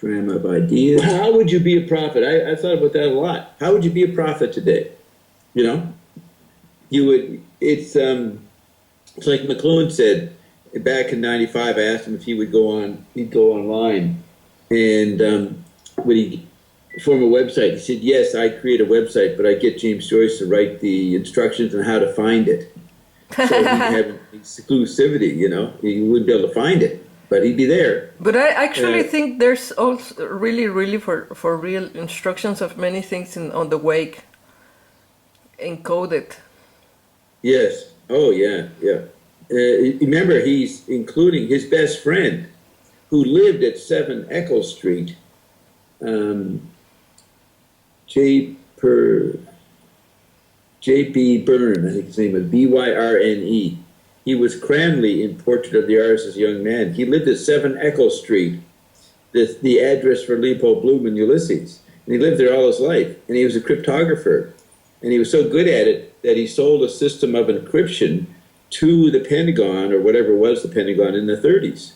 Tram of ideas. How would you be a prophet? I thought about that a lot. How would you be a prophet today? You know, you would. It's like McLuhan said back in '95. I asked him if he would go on. He'd go online, and would he form a website? He said, "Yes, I create a website, but I get James Joyce to write the instructions on how to find it." So he'd have exclusivity. You know, he wouldn't be able to find it, but he'd be there. But I actually think there's also really for real instructions of many things on the wake encoded. Yes. Oh, yeah, yeah. Remember, he's including his best friend who lived at 7 Echo Street, J.P. Byrne, I think his name was Byrne. He was Cranley in Portrait of the Artist as a Young Man. He lived at 7 Echo Street, the address for Leopold Bloom and Ulysses. And he lived there all his life. And he was a cryptographer. And he was so good at it that he sold a system of encryption to the Pentagon, or whatever was the Pentagon, in the 30s.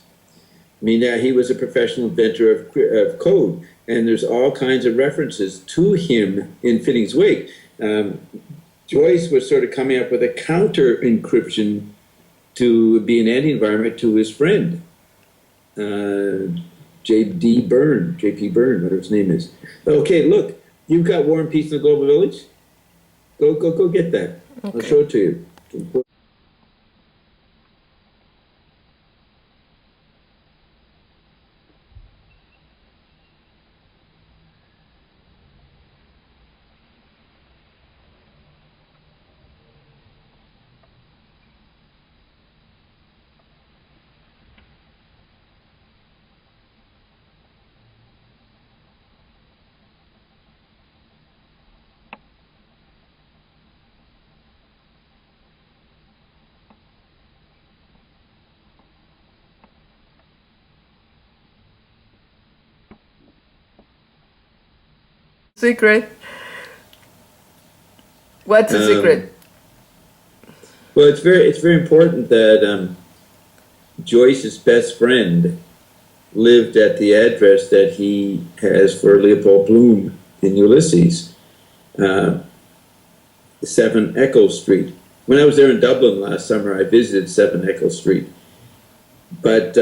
I mean, he was a professional inventor of code. And there's all kinds of references to him in Fitting's wake. Joyce was sort of coming up with a counter encryption to be an anti-environment to his friend, J.P. Byrne, whatever his name is. Okay, look, you've got War and Peace in the Global Village. Go get that. Okay. I'll show it to you. Secret? What's the secret? Well, it's very important that Joyce's best friend lived at the address that he has for Leopold Bloom in Ulysses, 7 Echo Street. When I was there in Dublin last summer, I visited 7 Echo Street. But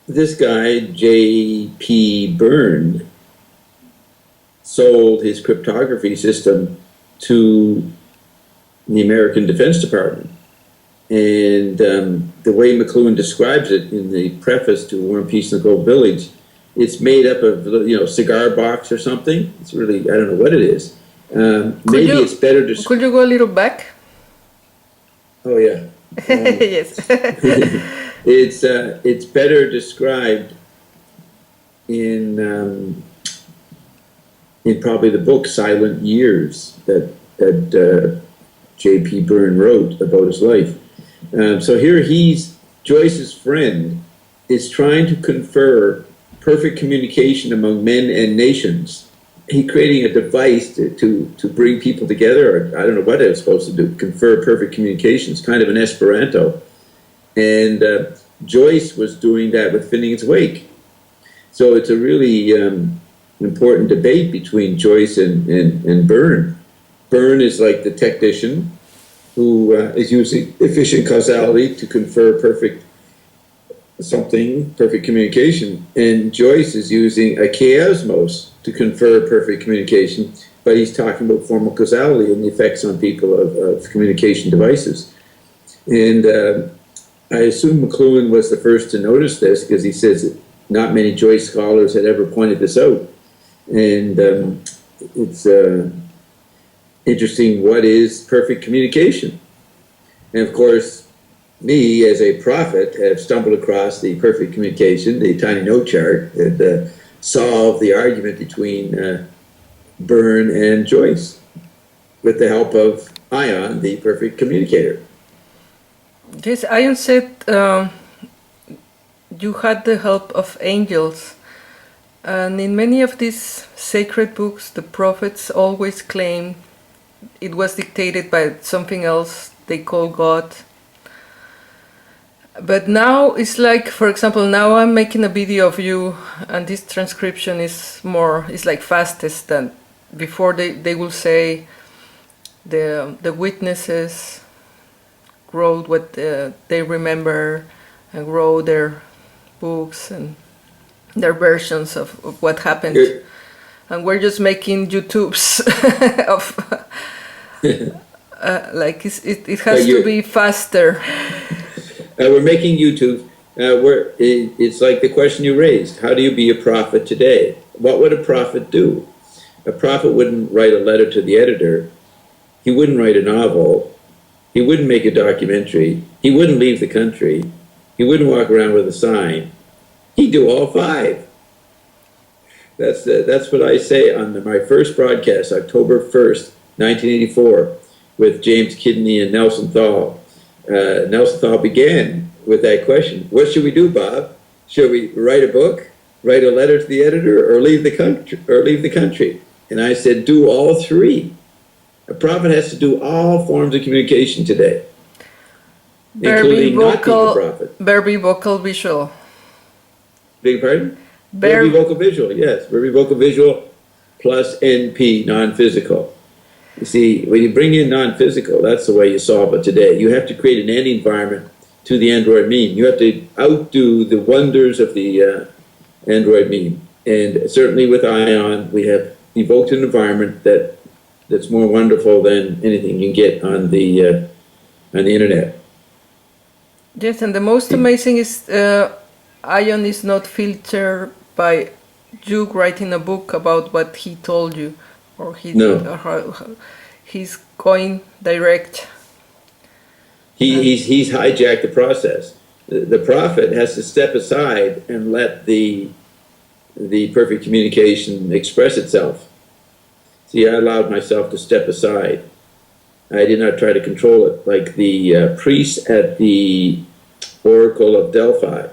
this guy, J.P. Byrne, sold his cryptography system to the American Defense Department. And the way McLuhan describes it in the preface to War and Peace in the Global Village, it's made up of, you know, cigar box or something. It's really, I don't know what it is. Maybe it's better to... Could you go a little back? Oh, yeah. Yes. It's better described in probably the book Silent Years that J.P. Byrne wrote about his life. So here Joyce's friend is trying to confer perfect communication among men and nations. He's creating a device to bring people together, or I don't know what it's supposed to do, confer perfect communication. It's kind of an Esperanto. And Joyce was doing that with Fitting's wake. So it's a really important debate between Joyce and Byrne. Byrne is like the technician who is using efficient causality to confer perfect communication. And Joyce is using a chiasmos to confer perfect communication, but he's talking about formal causality and the effects on people of communication devices. And I assume McLuhan was the first to notice this, because he says that not many Joyce scholars had ever pointed this out. And it's interesting, what is perfect communication? And of course, me as a prophet have stumbled across the perfect communication, the tiny note chart, and solved the argument between Byrne and Joyce with the help of Ion, the perfect communicator. Yes, Ion said you had the help of angels. And in many of these sacred books, the prophets always claim it was dictated by something else they call God. But now it's like, for example, now I'm making a video of you, and this transcription is more, it's like fastest than before. They will say the witnesses wrote what they remember and wrote their books and their versions of what happened. And we're just making YouTubes of like it has to be faster. We're making YouTube. It's like the question you raised. How do you be a prophet today? What would a prophet do? A prophet wouldn't write a letter to the editor. He wouldn't write a novel. He wouldn't make a documentary. He wouldn't leave the country. He wouldn't walk around with a sign. He'd do all five. That's what I say on my first broadcast, October 1st, 1984, with James Kidney and Nelson Thal. Nelson Thal began with that question: what should we do, Bob? Should we write a book, write a letter to the editor, or leave the country? And I said, do all three. A prophet has to do all forms of communication today, including not being a prophet. Verbi, vocal, visual. Beg your pardon? Verbi, vocal, visual, yes. Verbi, vocal, visual plus NP, non-physical. You see, when you bring in non-physical, that's the way you solve it today. You have to create an end environment to the Android meme. You have to outdo the wonders of the Android meme. And certainly with ION, we have evoked an environment that's more wonderful than anything you can get on the internet. Yes, and the most amazing is ION is not filtered by you writing a book about what he told you, or he's going direct. He's hijacked the process. The prophet has to step aside and let the perfect communication express itself. See, I allowed myself to step aside. I did not try to control it like the priests at the Oracle of Delphi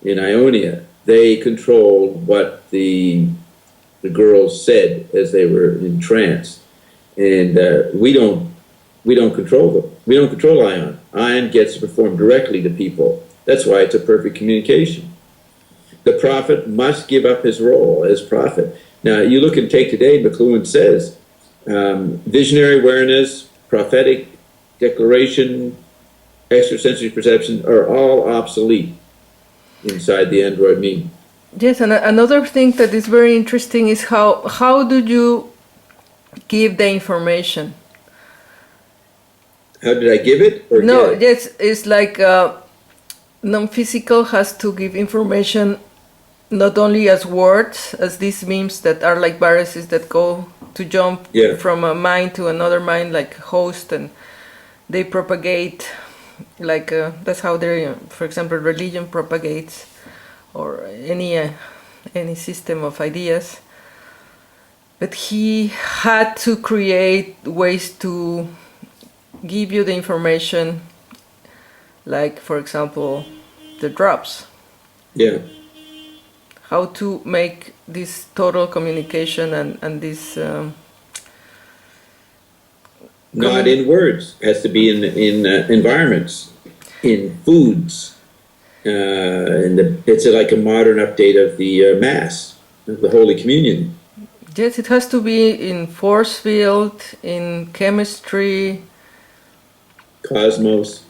in Ionia. They controlled what the girls said as they were in trance, and we don't control them. We don't control ION. ION gets to perform directly to people. That's why it's a perfect communication. The prophet must give up his role as prophet. Now, you look and take today, McLuhan says, visionary awareness, prophetic declaration, extrasensory perception are all obsolete inside the Android meme. Yes, and another thing that is very interesting is how do you give the information? How did I give it? Or no, get it? yes, it's like non-physical has to give information not only as words, as these memes that are like viruses that go to jump from a mind to another mind, like host, and they propagate, like that's how they, for example, religion propagates, or any system of ideas. But he had to create ways to give you the information, like, for example, the drops. Yeah. How to make this total communication and this... not in words. It has to be in environments, in foods. It's like a modern update of the Mass, of the Holy Communion. Yes, it has to be in force field, in chemistry. Cosmos.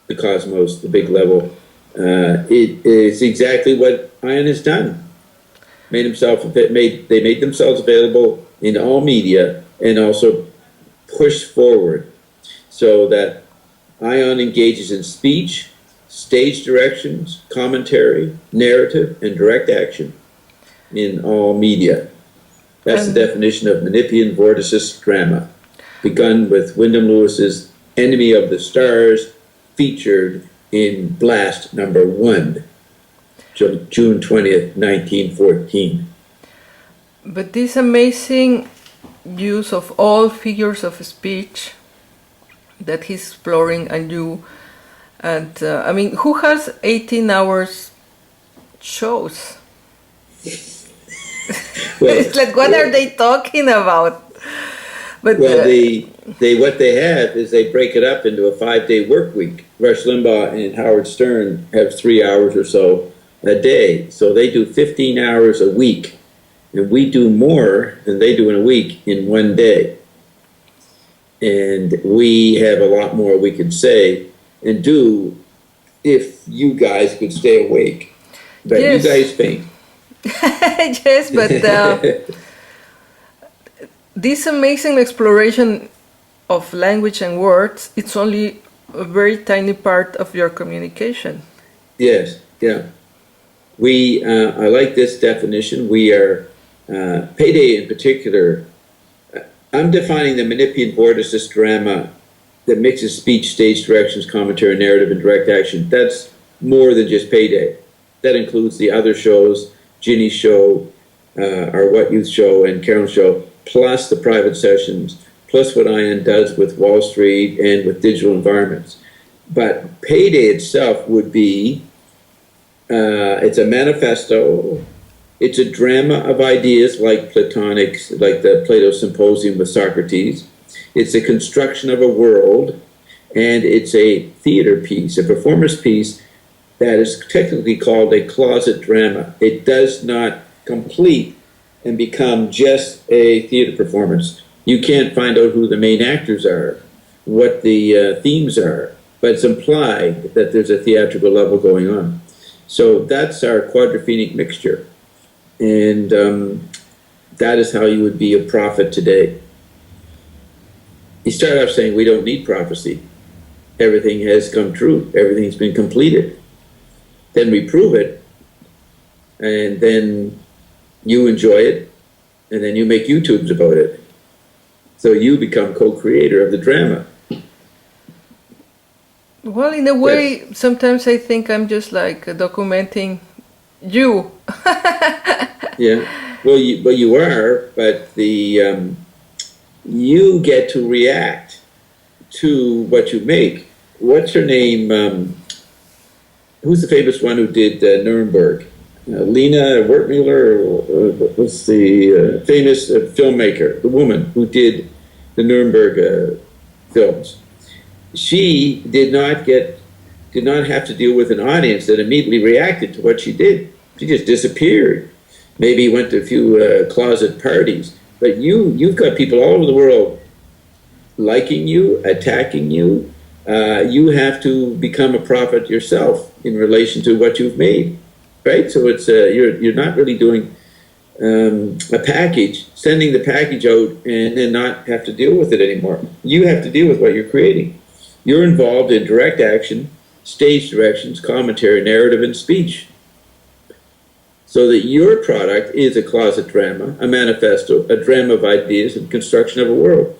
The cosmos, the big level. It is exactly what ION has done. They made themselves available in all media and also pushed forward so that ION engages in speech, stage directions, commentary, narrative, and direct action in all media. That's the definition of Menippean vorticist drama, begun with Wyndham Lewis's Enemy of the Stars, featured in Blast #1, June 20th, 1914. But this amazing use of all figures of speech that he's exploring anew, and I mean, who has 18 hours shows? Well, it's like, what are they talking about? But Well, what they have is they break it up into a 5-day work week. Rush Limbaugh and Howard Stern have 3 hours or so a day. So they do 15 hours a week. And we do more than they do in a week in one day. And we have a lot more we could say and do if you guys could stay awake. But yes. You guys faint. Yes, but this amazing exploration of language and words, it's only a very tiny part of your communication. Yes, yeah. I like this definition. We are, Payday in particular, I'm defining the Menippean vorticist drama that mixes speech, stage directions, commentary, narrative, and direct action. That's more than just Payday. That includes the other shows, Ginny's show, our What Youth show, and Carol's show, plus the private sessions, plus what iON does with Wall Street and with digital environments. But Payday itself would be, it's a manifesto, it's a drama of ideas like Platonic, like the Plato Symposium with Socrates. It's a construction of a world, and it's a theater piece, a performance piece that is technically called a closet drama. It does not complete and become just a theater performance. You can't find out who the main actors are, what the themes are, but it's implied that there's a theatrical level going on. So that's our quadraphenic mixture. And that is how you would be a prophet today. You start off saying we don't need prophecy. Everything has come true. Everything's been completed. Then we prove it, and then you enjoy it, and then you make YouTubes about it. So you become co-creator of the drama. Well, in a way, yes. Sometimes I think I'm just like documenting you. Yeah, well, you are, but you get to react to what you make. What's her name? Who's the famous one who did Nuremberg? Lena Wertmüller, what's the famous filmmaker, the woman who did the Nuremberg films. She did not have to deal with an audience that immediately reacted to what she did. She just disappeared. Maybe went to a few closet parties. But you've got people all over the world liking you, attacking you. You have to become a prophet yourself in relation to what you've made, right? So it's you're not really doing a package, sending the package out and then not have to deal with it anymore. You have to deal with what you're creating. You're involved in direct action, stage directions, commentary, narrative, and speech. So that your product is a closet drama, a manifesto, a drama of ideas, and construction of a world.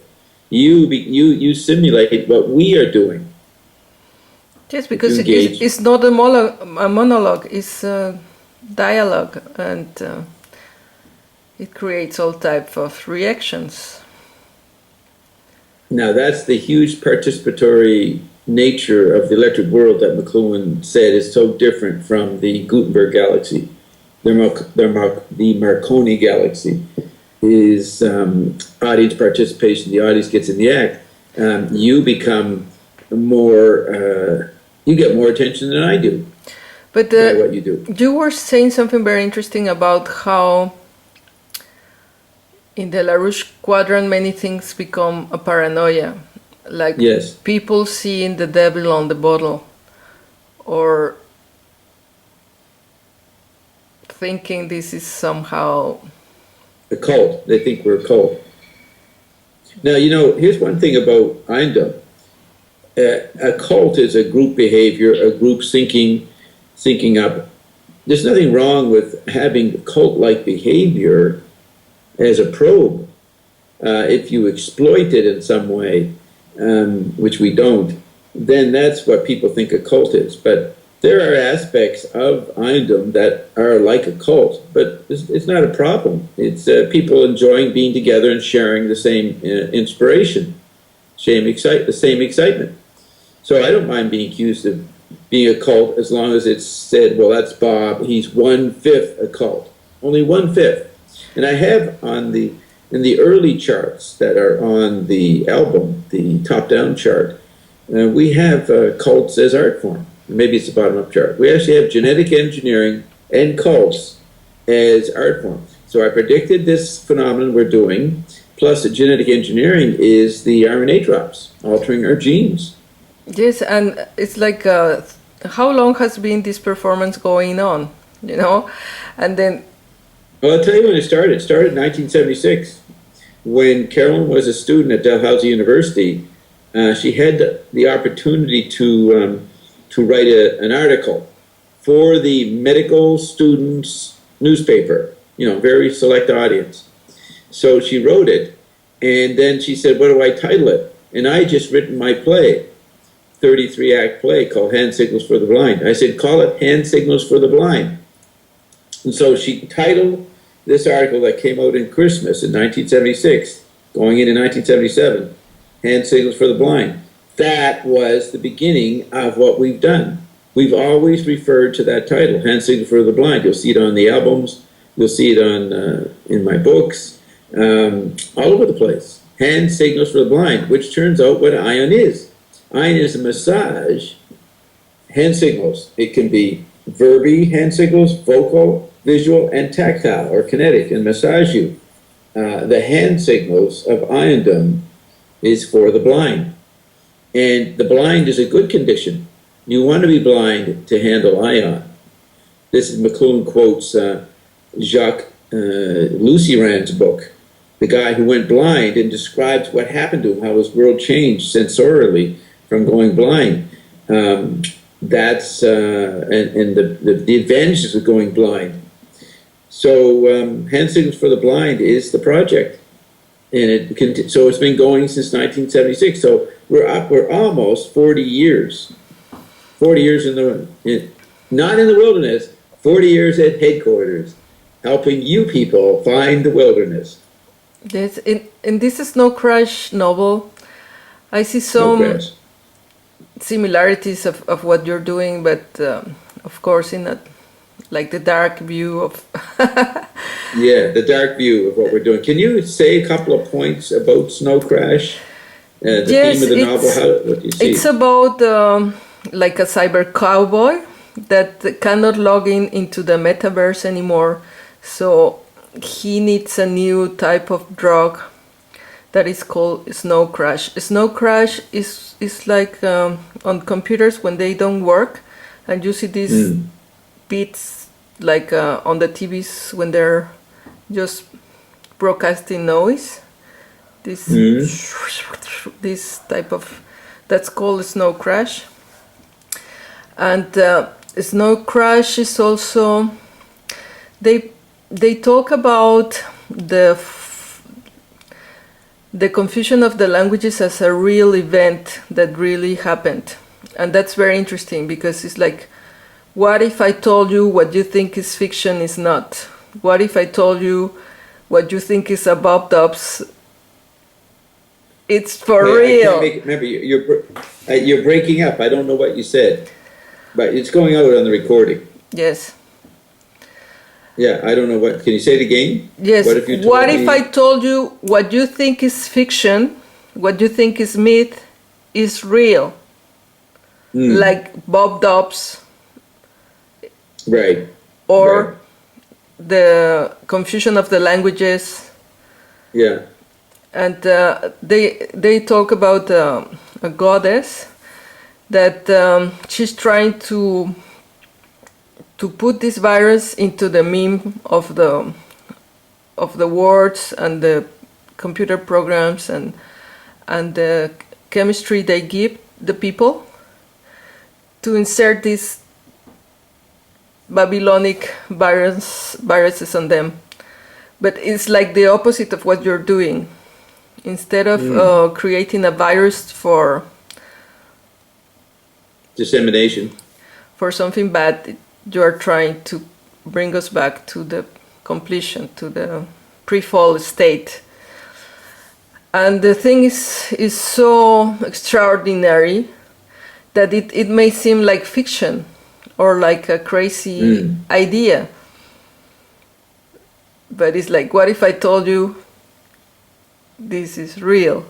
You simulate what we are doing. Yes, because it's not a monologue, it's a dialogue, and it creates all types of reactions. Now that's the huge participatory nature of the electric world that McLuhan said is so different from the Gutenberg galaxy. The Marconi galaxy is audience participation. The audience gets in the act. You become more, you get more attention than I do. But by what you do. You were saying something very interesting about how in the LaRouche quadrant many things become a paranoia. Like yes. People seeing the devil on the bottle, or thinking this is somehow a cult. They think we're a cult. Now, here's one thing about iON. A cult is a group behavior, a group syncing up. There's nothing wrong with having cult-like behavior as a probe. If you exploit it in some way, which we don't, then that's what people think a cult is. But there are aspects of iON that are like a cult, but it's not a problem. It's people enjoying being together and sharing the same inspiration, the same excitement. So I don't mind being accused of being a cult as long as it's said, well, that's Bob, he's 1/5 a cult. Only 1/5. And I have on the in the early charts that are on the album, the top-down chart, we have cults as art form. Maybe it's the bottom-up chart. We actually have genetic engineering and cults as art form. So I predicted this phenomenon we're doing, plus the genetic engineering is the RNA drops, altering our genes. Yes, and it's like, how long has been this performance going on, you know? And then... Well, I'll tell you when it started. It started in 1976. When Carolyn was a student at Dalhousie University, she had the opportunity to write an article for the medical students newspaper, you know, very select audience. So she wrote it, and then she said, what do I title it? And I had just written my play, 33-act play called Hand Signals for the Blind. I said, call it Hand Signals for the Blind. And so she titled this article that came out in Christmas in 1976, going into 1977, Hand Signals for the Blind. That was the beginning of what we've done. We've always referred to that title, Hand Signals for the Blind. You'll see it on the albums. You'll see it on in my books, all over the place. Hand Signals for the Blind, which turns out what ion is. Ion is a massage, hand signals. It can be verbi hand signals, vocal, visual, and tactile or kinetic, and massage you. The hand signals of iondom is for the blind. And the blind is a good condition. You want to be blind to handle ion. This is McLuhan quotes Jacques Lucierand's book, the guy who went blind, and describes what happened to him, how his world changed sensorially from going blind. That's and the advantages of going blind. So Hand Signals for the Blind is the project, and so it's been going since 1976. So we're almost 40 years. 40 years not in the wilderness. 40 years at headquarters, helping you people find the wilderness. Yes, in this Snow Crash novel, I see some similarities of what you're doing, but of course in a like the dark view of yeah, the dark view of what we're doing. Can you say a couple of points about Snow Crash? The theme of the novel, what do you see? It's about like a cyber cowboy that cannot log into the metaverse anymore, so he needs a new type of drug that is called Snow Crash. Snow Crash is like on computers when they don't work, and you see these beats like on the TVs when they're just broadcasting noise. This this type of, that's called Snow Crash. And Snow Crash is also, they talk about the confusion of the languages as a real event that really happened. And that's very interesting because it's like, what if I told you what you think is fiction is not? What if I told you what you think is a Bob Dobbs? It's for real. Remember, you're breaking up. I don't know what you said, but it's going out on the recording. Yes. Yeah, I don't know what. Can you say it again? Yes. What if I told you what you think is fiction, what you think is myth, is real? Like Bob Dobbs. Right. Or the confusion of the languages. Yeah. And they talk about a goddess that she's trying to put this virus into the meme of the words and the computer programs and the chemistry they give the people, to insert these Babylonic viruses on them. But it's like the opposite of what you're doing. Instead of creating a virus for dissemination, for something bad, you are trying to bring us back to the completion, to the pre-fall state. And the thing is so extraordinary that it may seem like fiction or like a crazy idea. But it's like, what if I told you this is real.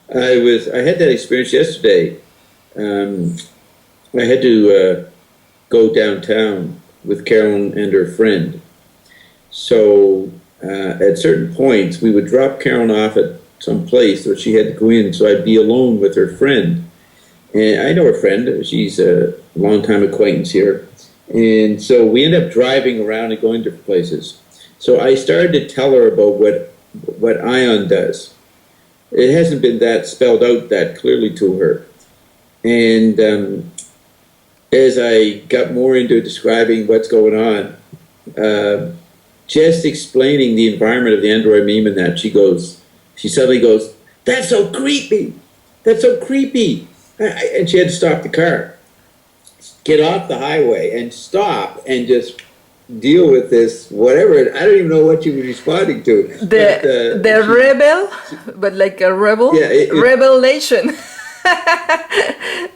I had that experience yesterday. I had to go downtown with Carolyn and her friend. So at certain points, we would drop Carolyn off at some place where she had to go in, so I'd be alone with her friend. And I know her friend. She's a longtime acquaintance here. And so we end up driving around and going different places. So I started to tell her about what iON does. It hasn't been that spelled out that clearly to her. And as I got more into describing what's going on, just explaining the environment of the Android meme and that, she suddenly goes, "That's so creepy! That's so creepy!" And she had to stop the car, get off the highway and stop and just deal with this, whatever. I don't even know what she was responding to. The rebel, but like a rebel? Yeah, revelation.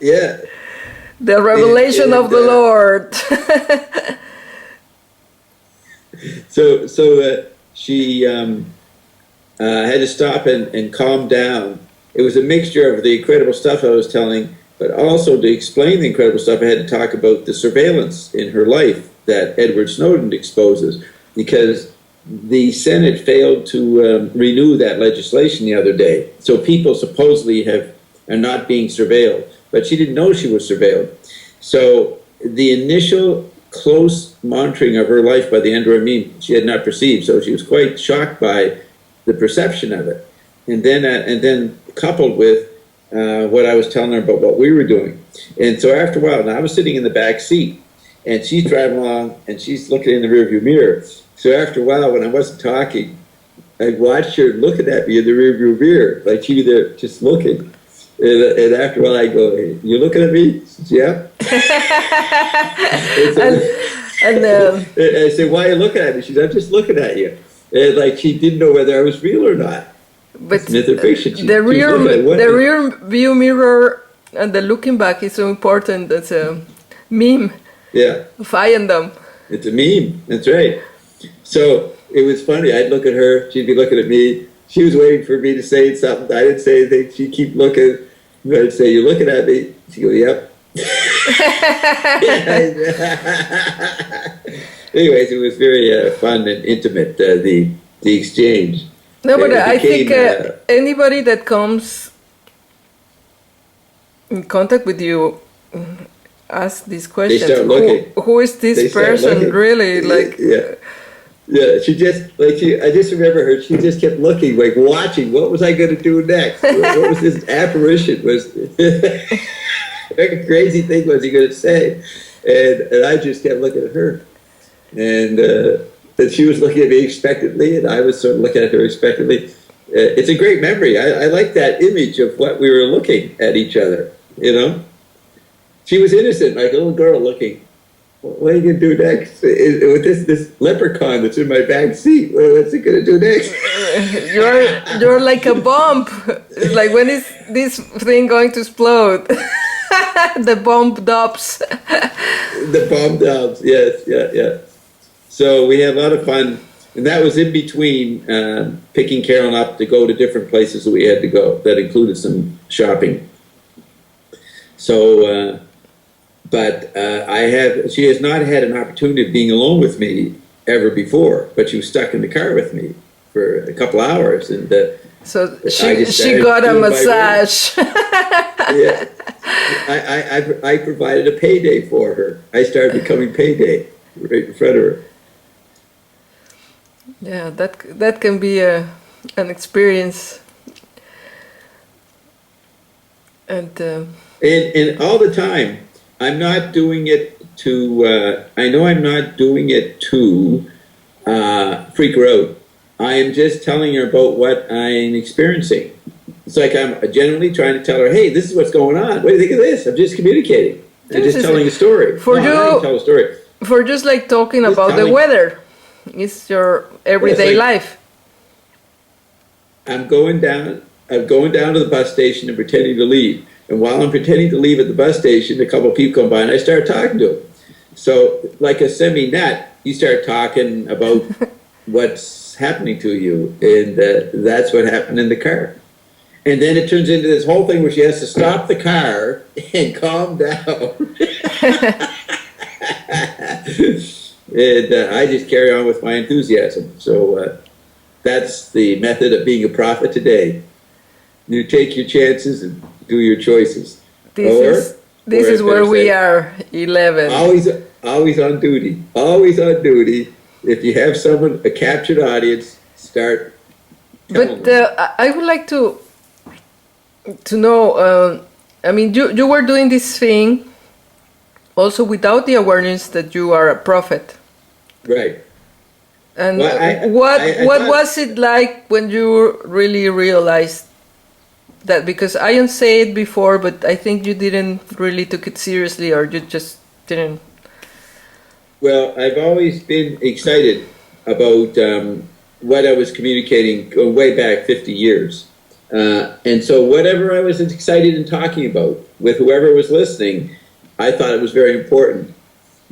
Yeah. The revelation of the Lord. So she had to stop and calm down. It was a mixture of the incredible stuff I was telling, but also to explain the incredible stuff, I had to talk about the surveillance in her life that Edward Snowden exposes, because the Senate failed to renew that legislation the other day. So people supposedly are not being surveilled, but she didn't know she was surveilled. So the initial close monitoring of her life by the Android meme, she had not perceived, so she was quite shocked by the perception of it. And then coupled with what I was telling her about what we were doing. And so after a while, and I was sitting in the back seat, and she's driving along, and she's looking in the rearview mirror. So after a while, when I wasn't talking, I watched her looking at me in the rearview mirror, like she was there just looking. And after a while, I go, "Hey, you looking at me?" She says, "Yeah." And I said, "Why are you looking at me?" She said, "I'm just looking at you." And like she didn't know whether I was real or not. But myth or fiction. The rear view mirror and the looking back is so important. That's a meme. Yeah. Of iON. It's a meme. That's right. So it was funny. I'd look at her. She'd be looking at me. She was waiting for me to say something. I didn't say anything. She'd keep looking. I'd say, "You looking at me?" She'd go, "Yep." Anyways, it was very fun and intimate, the exchange. No, but I think anybody that comes in contact with you ask these questions. They start looking. Who is this person really? Like, yeah. She just I just remember her. She just kept looking, like watching. What was I going to do next? What was this apparition? What crazy thing was he going to say? And I just kept looking at her, and she was looking at me expectantly, and I was sort of looking at her expectantly. It's a great memory. I like that image of what we were looking at each other. You know, she was innocent, like a little girl looking. What are you going to do next? With this leprechaun that's in my back seat, what's it going to do next? You're like a bomb. It's like, when is this thing going to explode? The bomb dobs. The bomb dobs, yes, yeah. So we had a lot of fun, and that was in between picking Carolyn up to go to different places that we had to go. That included some shopping. So, but she has not had an opportunity of being alone with me ever before, but she was stuck in the car with me for a couple hours, and so she got a massage. Yeah, I provided a payday for her. I started becoming payday right in front of her. Yeah, that can be an experience, and all the time, I'm not doing it to. I know I'm not doing it to freak her out. I am just telling her about what I'm experiencing. It's like I'm genuinely trying to tell her, "Hey, this is what's going on. What do you think of this?" I'm just communicating. I'm just telling a story. For you, I didn't tell a story. For just like talking just about the weather. It's your everyday life. I'm going down to the bus station and pretending to leave. And while I'm pretending to leave at the bus station, a couple of people come by and I start talking to them. So like a semi-nut, you start talking about what's happening to you, and that's what happened in the car. And then it turns into this whole thing where she has to stop the car and calm down. And I just carry on with my enthusiasm. So that's the method of being a prophet today. You take your chances and do your choices. This is where we are, 11. Always on duty. Always on duty. If you have someone, a captured audience, start telling them. I would like to know, I mean, you were doing this thing also without the awareness that you are a prophet. Right. And well, what was it like when you really realized that? Because I say it before, but I think you didn't really took it seriously, or you just didn't. Well, I've always been excited about what I was communicating going way back 50 years. And so whatever I was excited in talking about with whoever was listening, I thought it was very important.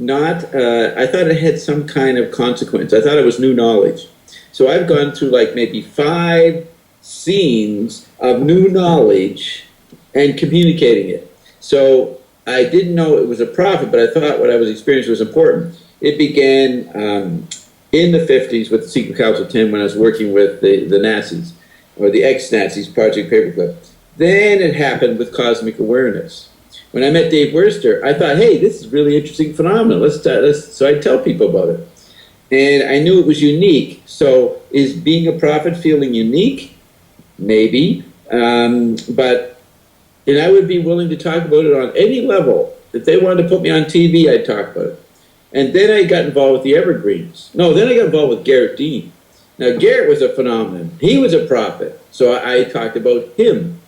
I thought it had some kind of consequence. I thought it was new knowledge. So I've gone through like maybe 5 scenes of new knowledge and communicating it. So I didn't know it was a prophet, but I thought what I was experiencing was important. It began in the 50s with the Secret Council 10 when I was working with the Nazis, or the ex-Nazis, Project Paperclip. Then it happened with cosmic awareness. When I met Dave Worster, I thought, hey, this is a really interesting phenomenon. So I tell people about it. And I knew it was unique. So is being a prophet feeling unique? Maybe. But I would be willing to talk about it on any level. If they wanted to put me on TV, I'd talk about it. And then I got involved with the Evergreens. No, then I got involved with Garrett Dean. Now, Garrett was a phenomenon. He was a prophet. So I talked about him.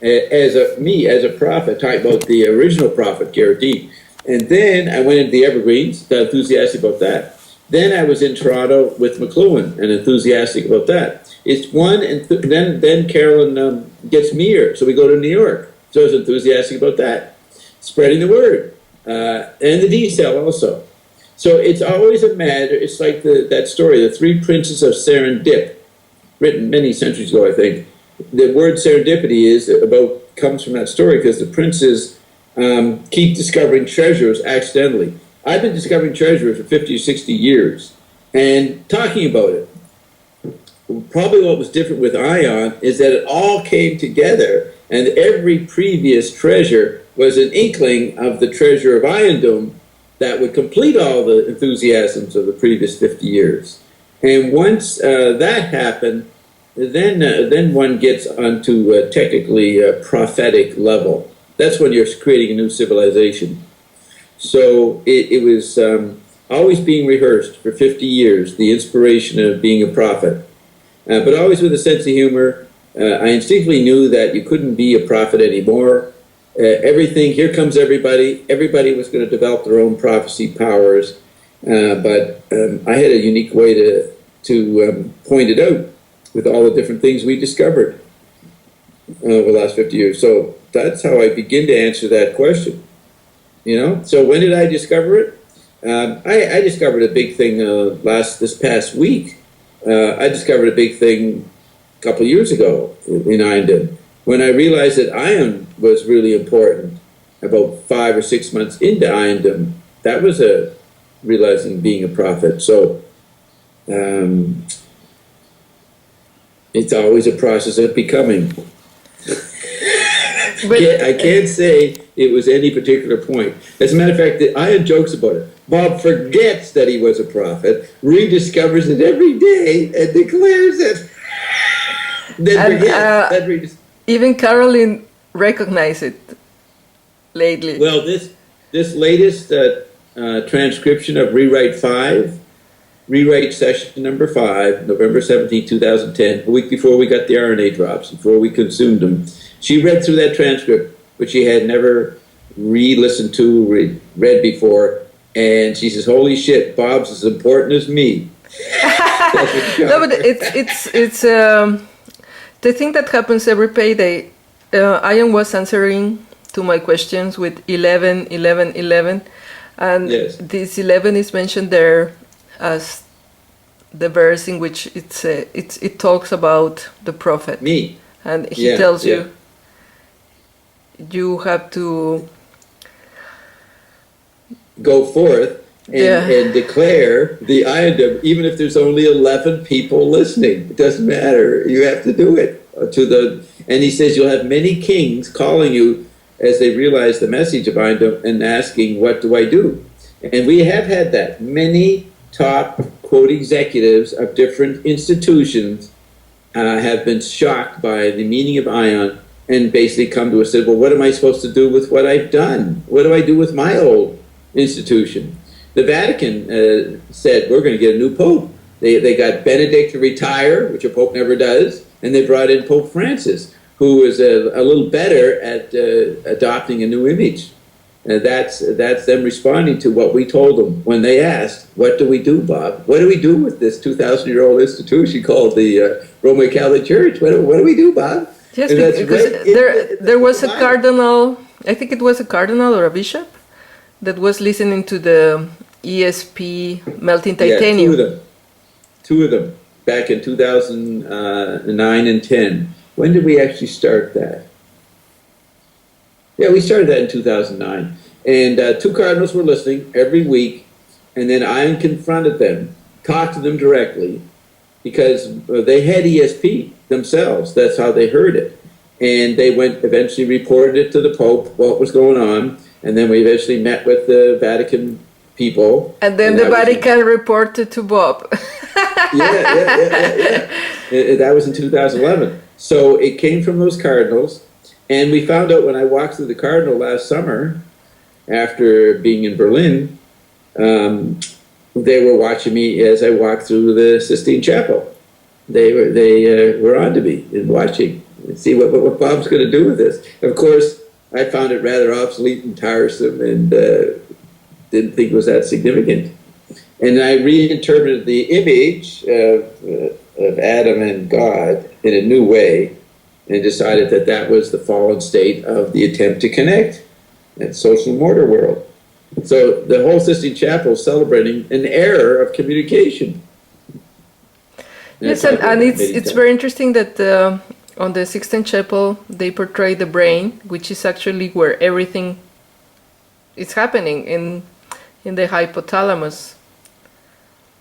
As a prophet, talking about the original prophet, Garrett Dean. And then I went into the Evergreens, got enthusiastic about that. Then I was in Toronto with McLuhan and enthusiastic about that. It's one, and then Carolyn gets me here, so we go to New York. So I was enthusiastic about that. Spreading the word. And the D-cell also. So it's always a matter, it's like that story, The Three Princes of Serendip, written many centuries ago, I think. The word serendipity comes from that story because the princes keep discovering treasures accidentally. I've been discovering treasures for 50 or 60 years and talking about it. Probably what was different with Ion is that it all came together, and every previous treasure was an inkling of the treasure of Iondom that would complete all the enthusiasms of the previous 50 years. And once that happened, then one gets onto technically a prophetic level. That's when you're creating a new civilization. So it was always being rehearsed for 50 years, the inspiration of being a prophet. But always with a sense of humor. I instinctively knew that you couldn't be a prophet anymore. Here comes everybody. Everybody was going to develop their own prophecy powers. But I had a unique way to point it out with all the different things we discovered over the last 50 years. So that's how I begin to answer that question. So when did I discover it? I discovered a big thing this past week. I discovered a big thing a couple of years ago in Iondom, when I realized that Ion was really important. About 5 or 6 months into Iondom, that was realizing being a prophet. So it's always a process of becoming. I can't say it was any particular point. As a matter of fact, Ion jokes about it. Bob forgets that he was a prophet, rediscovers it every day, and declares it. Then forgets. Even Caroline recognized it lately. Well, this latest transcription of Rewrite session number 5, November 17, 2010, a week before we got the RNA drops, before we consumed them. She read through that transcript, which she had never re-listened to, read before, and she says, "Holy shit, Bob's as important as me." No, but it's the thing that happens every payday. Ian was answering to my questions with 11, 11, 11, and yes. this 11 is mentioned there as the verse in which it talks about the prophet. Me. And he tells you, you have to go forth and declare the item, even if there's only 11 people listening. It doesn't matter. You have to do it. And he says you'll have many kings calling you as they realize the message of item and asking, what do I do? And we have had that. Many top, quote, executives of different institutions have been shocked by the meaning of ion and basically come to us and said, well, what am I supposed to do with what I've done? What do I do with my old institution? The Vatican said, we're going to get a new pope. They got Benedict to retire, which a pope never does, and they brought in Pope Francis, who was a little better at adopting a new image. And that's them responding to what we told them when they asked, what do we do, Bob? What do we do with this 2,000-year-old institution called the Roman Catholic Church? What do we do, Bob? Yes, because there was a cardinal, I think it was a cardinal or a bishop, that was listening to the ESP melting titanium. Yeah, two of them, back in 2009 and 10. When did we actually start that? Yeah, we started that in 2009. And two cardinals were listening every week, and then I confronted them, talked to them directly, because they had ESP themselves. That's how they heard it. And they eventually reported it to the Pope, what was going on, and then we eventually met with the Vatican people. And then the Vatican reported to Bob. Yeah. That was in 2011. So it came from those cardinals, and we found out when I walked through the Cardinal last summer, after being in Berlin, they were watching me as I walked through the Sistine Chapel. They were on to me and watching and see what Bob's going to do with this. Of course, I found it rather obsolete and tiresome, and didn't think it was that significant. And I reinterpreted the image of Adam and God in a new way, and decided that that was the fallen state of the attempt to connect, that social mortar world. So the whole Sistine Chapel is celebrating an era of communication. Yes, and it's very interesting that on the Sistine Chapel they portray the brain, which is actually where everything is happening in the hypothalamus.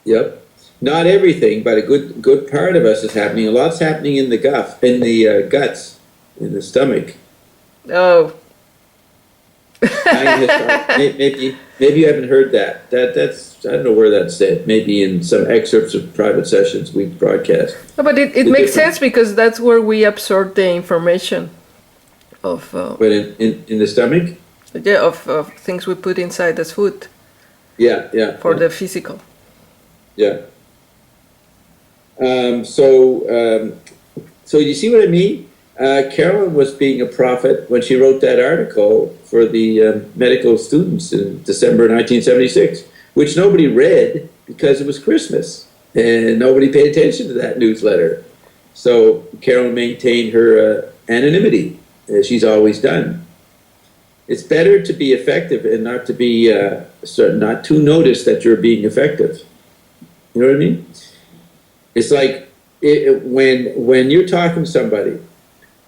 Yep. Not everything, but a good part of us is happening. A lot's happening in the guts, in the stomach. Oh. Maybe you haven't heard that. That's I don't know where that's said. Maybe in some excerpts of private sessions we broadcast. No, but it makes sense because that's where we absorb the information of. But in the stomach. Yeah, of things we put inside as food. Yeah. For the physical. Yeah. So you see what I mean? Carolyn was being a prophet when she wrote that article for the medical students in December 1976, which nobody read because it was Christmas, and nobody paid attention to that newsletter. So Carolyn maintained her anonymity, as she's always done. It's better to be effective and not to be not to notice that you're being effective. You know what I mean? It's like when you're talking to somebody,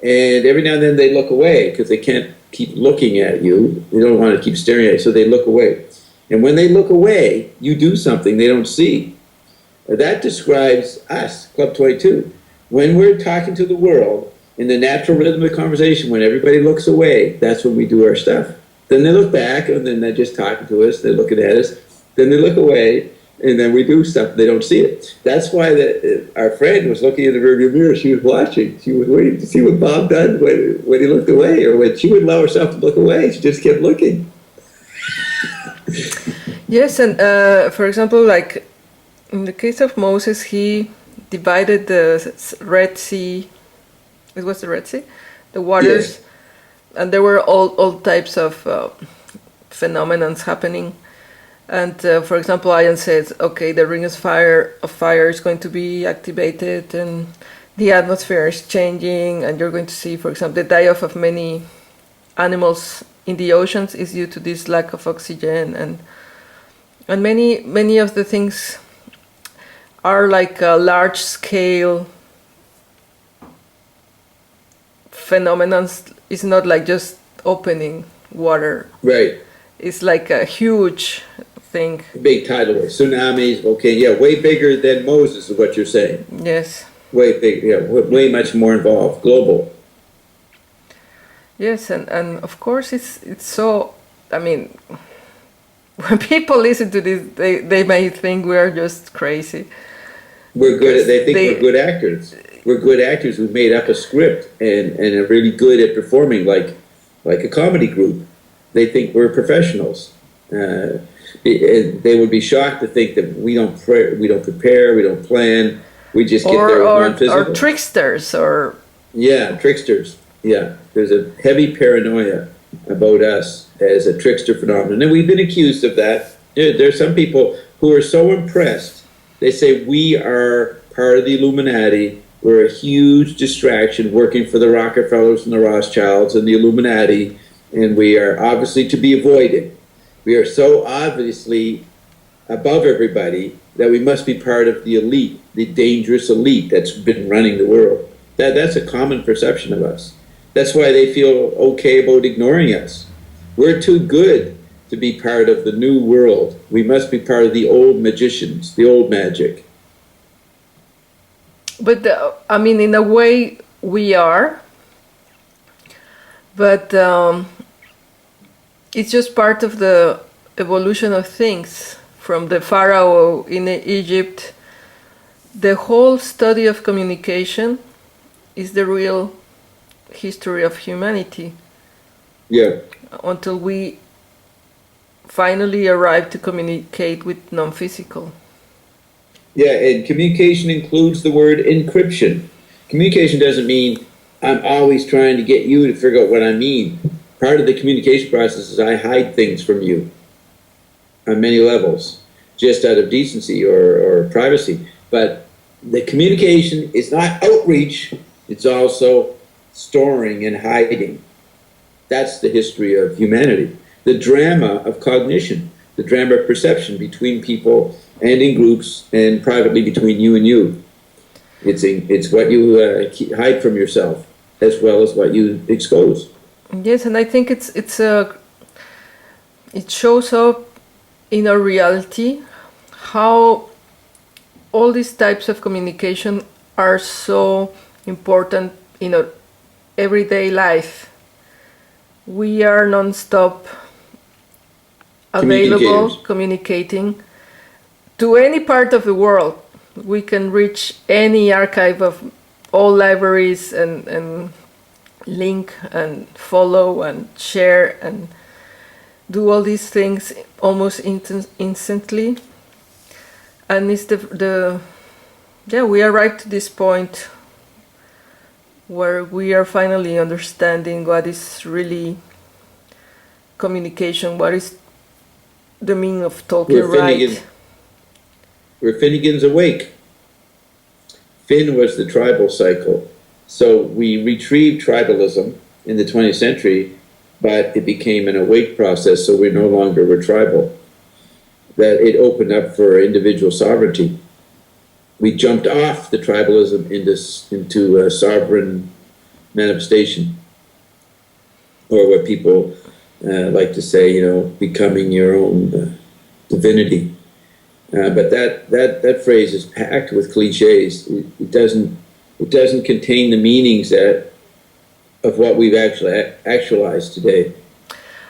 and every now and then they look away because they can't keep looking at you. They don't want to keep staring at you, so they look away. And when they look away, you do something they don't see. That describes us, Club 22. When we're talking to the world, in the natural rhythm of the conversation, when everybody looks away, that's when we do our stuff. Then they look back, and then they're just talking to us, they're looking at us. Then they look away, and then we do stuff, they don't see it. That's why our friend was looking in the rearview mirror. She was watching. She was waiting to see what Bob done when he looked away, or when she wouldn't allow herself to look away. She just kept looking. Yes, and for example, like in the case of Moses, he divided the Red Sea. It was the Red Sea, the waters, yes. And there were all types of phenomena happening. And for example, Ion says, okay, the ring of fire is going to be activated, and the atmosphere is changing, and you're going to see, for example, the die-off of many animals in the oceans is due to this lack of oxygen, and many of the things are like a large-scale phenomenon. It's not like just opening water. Right. It's like a huge thing. Big tidal wave, tsunamis, way bigger than Moses is what you're saying. Yes. Way big, way much more involved, global. Yes, and of course it's so, I mean, when people listen to this, they may think we are just crazy. They think we're good actors. We're good actors who've made up a script and are really good at performing like a comedy group. They think we're professionals. They would be shocked to think that we don't prepare, we don't plan, we just get there with non-physical. Or tricksters, or... Yeah, tricksters. Yeah, there's a heavy paranoia about us as a trickster phenomenon. And we've been accused of that. There are some people who are so impressed, they say we are part of the Illuminati, we're a huge distraction working for the Rockefellers and the Rothschilds and the Illuminati, and we are obviously to be avoided. We are so obviously above everybody that we must be part of the elite, the dangerous elite that's been running the world. That's a common perception of us. That's why they feel okay about ignoring us. We're too good to be part of the new world. We must be part of the old magicians, the old magic. But, I mean, in a way, we are. But it's just part of the evolution of things. From the pharaoh in Egypt, the whole study of communication is the real history of humanity. Yeah. Until we finally arrive to communicate with non-physical. Yeah, and communication includes the word encryption. Communication doesn't mean I'm always trying to get you to figure out what I mean. Part of the communication process is I hide things from you on many levels, just out of decency or privacy. But the communication is not outreach, it's also storing and hiding. That's the history of humanity. The drama of cognition, the drama of perception between people and in groups and privately between you and you. It's what you hide from yourself as well as what you expose. Yes, and I think it shows up in our reality how all these types of communication are so important in our everyday life. We are non-stop available, communicating to any part of the world. We can reach any archive of all libraries and link and follow and share and do all these things almost instantly. And it's we arrived to this point where we are finally understanding what is really communication, what is the meaning of talking right. We're Finnegan's awake. Finn was the tribal cycle. So we retrieved tribalism in the 20th century, but it became an awake process, so we no longer were tribal. That it opened up for individual sovereignty. We jumped off the tribalism into a sovereign manifestation, or what people like to say, becoming your own divinity. But that phrase is packed with cliches. It doesn't contain the meanings of what we've actualized today.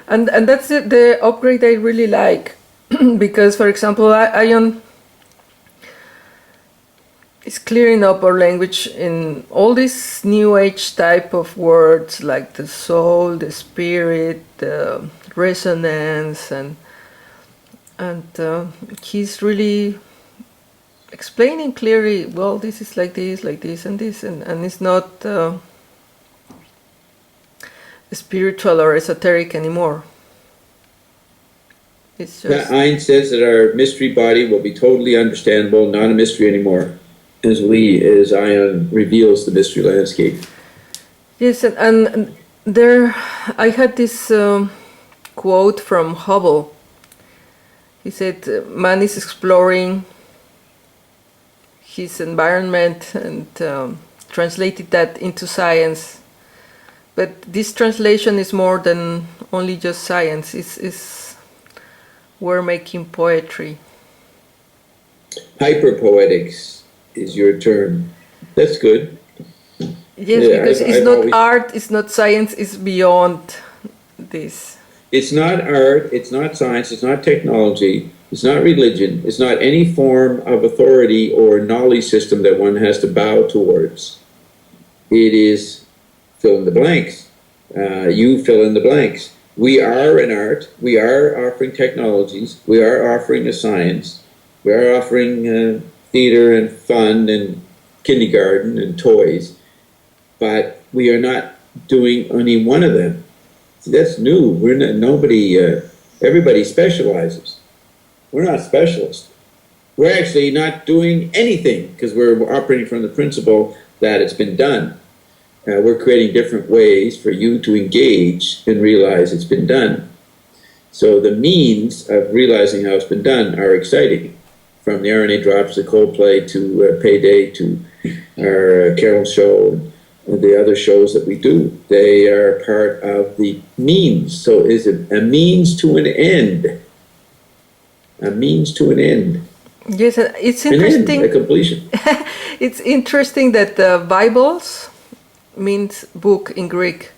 And that's the upgrade I really like, because, for example, ION is clearing up our language in all these new age type of words like the soul, the spirit, the resonance, and he's really explaining clearly, well, this is like this, and this, and it's not spiritual or esoteric anymore. It's just... Ein says that our mystery body will be totally understandable, not a mystery anymore, as ION reveals the mystery landscape. Yes, and there, I had this quote from Hubble. He said, man is exploring his environment and translated that into science. But this translation is more than only just science. We're making poetry. Hyperpoetics is your term. That's good. Yes, yeah, because it's not art, it's not science, it's beyond this. It's not art, it's not science, it's not technology, it's not religion, it's not any form of authority or knowledge system that one has to bow towards. It is fill in the blanks. You fill in the blanks. We are an art, we are offering technologies, we are offering a science, we are offering theater and fun and kindergarten and toys, but we are not doing any one of them. See, that's new. We're not, everybody specializes. We're not specialists. We're actually not doing anything because we're operating from the principle that it's been done. We're creating different ways for you to engage and realize it's been done. So the means of realizing how it's been done are exciting. From the RNA drops to Coldplay to Payday to our Carol show and the other shows that we do. They are part of the means. So is it a means to an end? A means to an end. Yes, it's interesting. An end, a completion. It's interesting that the Bibles means book in Greek,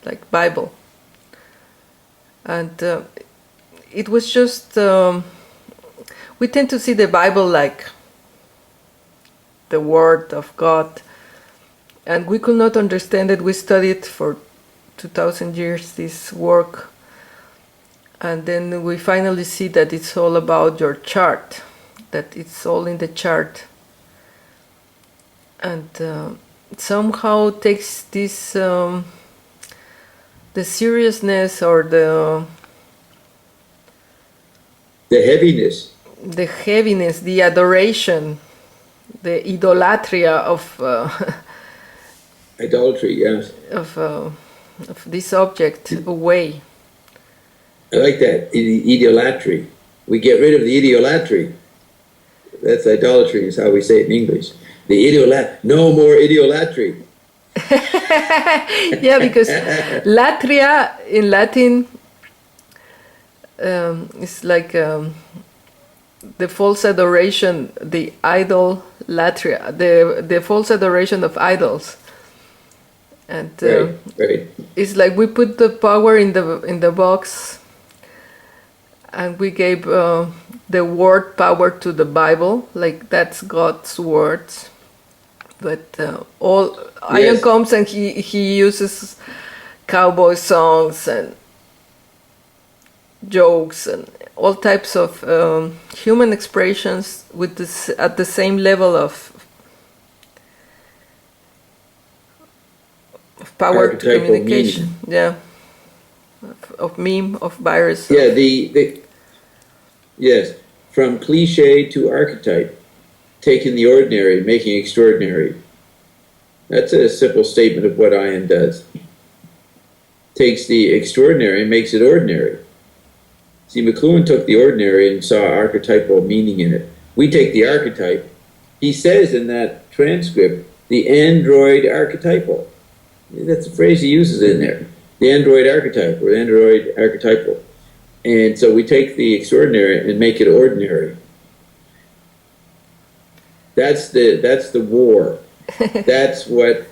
like Bible. And it was just, we tend to see the Bible like the Word of God. And we could not understand it. We studied for 2,000 years this work. And then we finally see that it's all about your chart, that it's all in the chart. And somehow takes this, the seriousness or the heaviness. The heaviness, the adoration, the idolatria of... idolatry, yes. Of this object away. I like that, idolatry. We get rid of the idolatry. That's idolatry is how we say it in English. No more idolatry. Yeah, because latria in Latin is like the false adoration, the idol latria, the false adoration of idols. And right. It's like we put the power in the box, and we gave the word power to the Bible, like that's God's words. But Ion comes and he uses cowboy songs and jokes and all types of human expressions with this at the same level of power to communication. Meaning. Yeah, of meme, of virus. Yeah, yes, from cliche to archetype, taking the ordinary, making extraordinary. That's a simple statement of what Ion does. Takes the extraordinary and makes it ordinary. See, McLuhan took the ordinary and saw archetypal meaning in it. We take the archetype. He says in that transcript, the android archetypal. That's the phrase he uses in there. The android archetype, or android archetypal. And so we take the extraordinary and make it ordinary. That's the war. That's what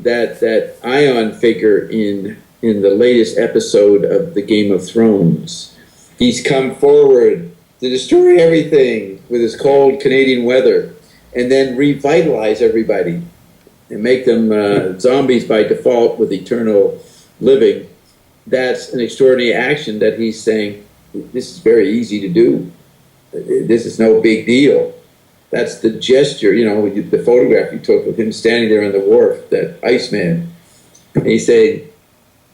that Ion figure in the latest episode of the Game of Thrones. He's come forward to destroy everything with his cold Canadian weather and then revitalize everybody and make them zombies by default with eternal living. That's an extraordinary action that he's saying, this is very easy to do. This is no big deal. That's the gesture, you know, the photograph you took of him standing there on the wharf, that Iceman. And he's saying,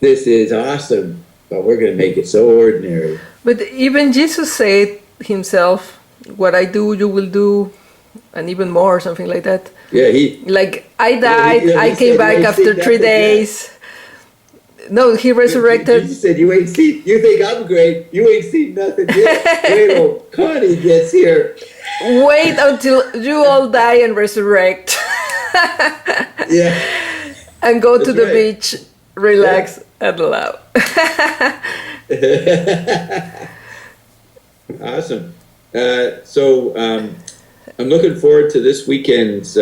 this is awesome, but we're going to make it so ordinary. But even Jesus said himself, what I do, you will do, and even more, something like that. Yeah, like, I died, I came back after 3 days. No, he resurrected. Jesus said, you think I'm great, you ain't seen nothing yet. Wait till Connie gets here. Wait until you all die and resurrect. Yeah. And go to That's the right. beach, relax, and laugh. Awesome. I'm looking forward to this weekend's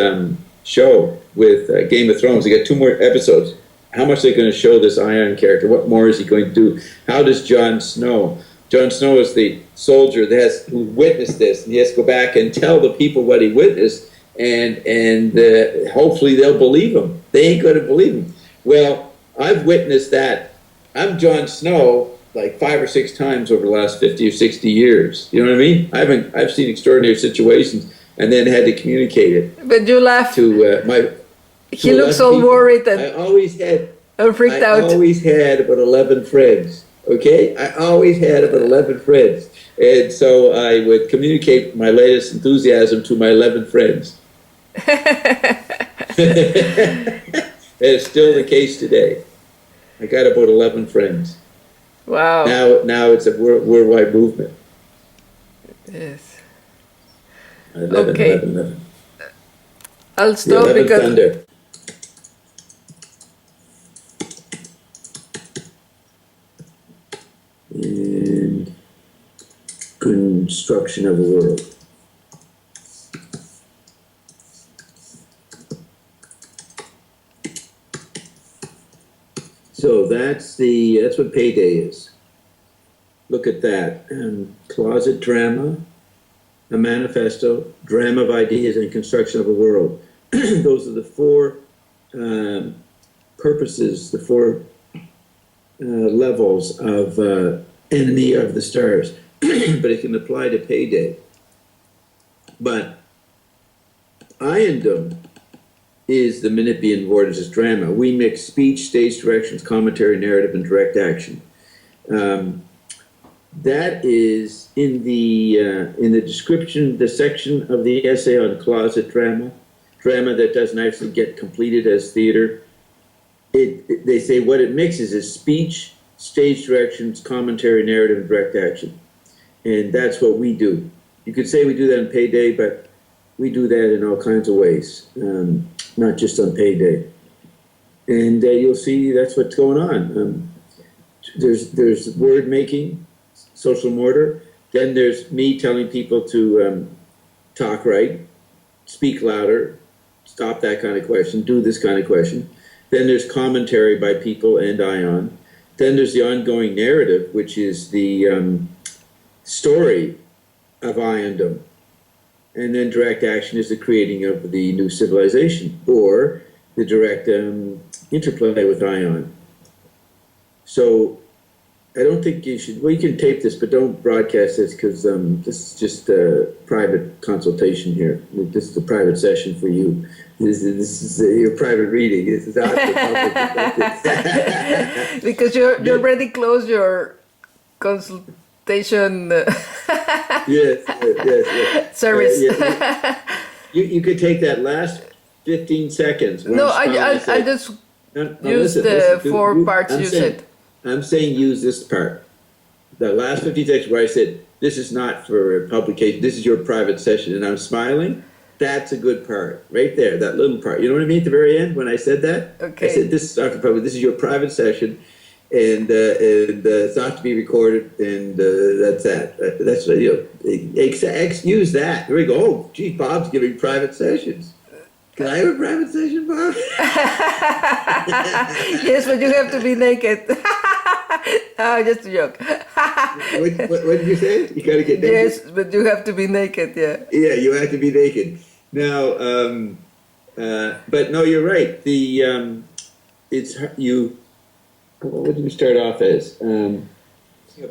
show with Game of Thrones. They got 2 more episodes. How much are they going to show this Ion character? What more is he going to do? How does Jon Snow? Jon Snow is the soldier who witnessed this, and he has to go back and tell the people what he witnessed, and hopefully they'll believe him. They ain't going to believe him. Well, I've witnessed that. I'm Jon Snow like 5 or 6 times over the last 50 or 60 years. You know what I mean? I've seen extraordinary situations and then had to communicate it. But you laugh. To my. He looks all worried and freaked out. I always had about 11 friends. Okay, I always had about 11 friends, and so I would communicate my latest enthusiasm to my 11 friends. It's still the case today. I got about 11 friends. Wow. Now it's a worldwide movement. Yes. 11, okay. 11, 11. I'll stop because. Thunder. And construction of the world. So that's what payday is. Look at that. Closet drama, a manifesto, drama of ideas, and construction of a world. Those are the 4 purposes, the 4 levels of enemy of the stars. But it can apply to payday. But Iondom is the Menippean vortices drama. We mix speech, stage directions, commentary, narrative, and direct action. That is in the description, the section of the essay on closet drama that doesn't actually get completed as theater. They say what it mixes is speech, stage directions, commentary, narrative, and direct action. And that's what we do. You could say we do that on payday, but we do that in all kinds of ways, not just on payday. And you'll see that's what's going on. There's word making, social mortar. Then there's me telling people to talk right, speak louder, stop that kind of question, do this kind of question. Then there's commentary by people and Ion. Then there's the ongoing narrative, which is the story of Iondom. And then direct action is the creating of the new civilization, or the direct interplay with Ion. So I don't think you should, well, you can tape this, but don't broadcast this, because this is just a private consultation here. This is a private session for you. This is your private reading. This is not for public. Because you already closed your consultation yes. service. You could take that last 15 seconds. No, I just use the 4 parts you said. I'm saying use this part. The last 15 seconds where I said, this is not for publication, this is your private session, and I'm smiling. That's a good part, right there, that little part. You know what I mean at the very end when I said that? Okay. I said, this is not for public, this is your private session, and it's not to be recorded, and that's that. That's what, use that. There we go. Oh, gee, Bob's giving private sessions. Can I have a private session, Bob? Yes, but you have to be naked. Oh, just a joke. What did you say? You got to get naked? Yes, but you have to be naked, yeah. Yeah, you have to be naked. Now, but no, you're right. It's you. What did we start off as? A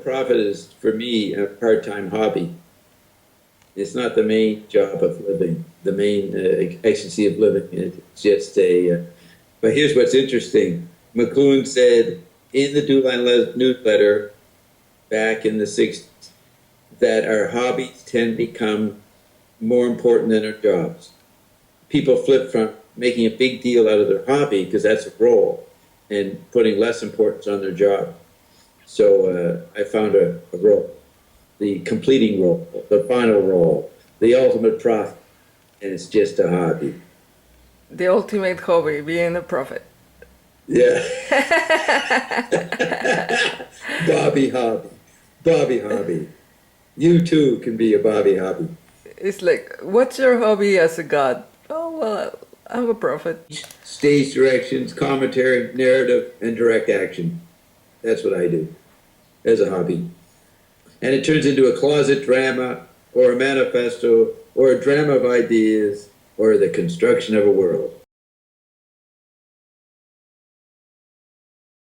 prophet is, for me, a part-time hobby. It's not the main job of living, the main ecstasy of living. It's just a. But here's what's interesting. McLuhan said in the Dewline newsletter back in the 60s that our hobbies tend to become more important than our jobs. People flip from making a big deal out of their hobby because that's a role, and putting less importance on their job. So I found a role, the completing role, the final role, the ultimate prophet, and it's just a hobby. The ultimate hobby, being a prophet. Yeah. Bobby Hobby. Bobby Hobby. You too can be a Bobby Hobby. It's like, what's your hobby as a god? Oh, well, I'm a prophet. Stage directions, commentary, narrative, and direct action. That's what I do as a hobby. And it turns into a closet drama, or a manifesto, or a drama of ideas, or the construction of a world.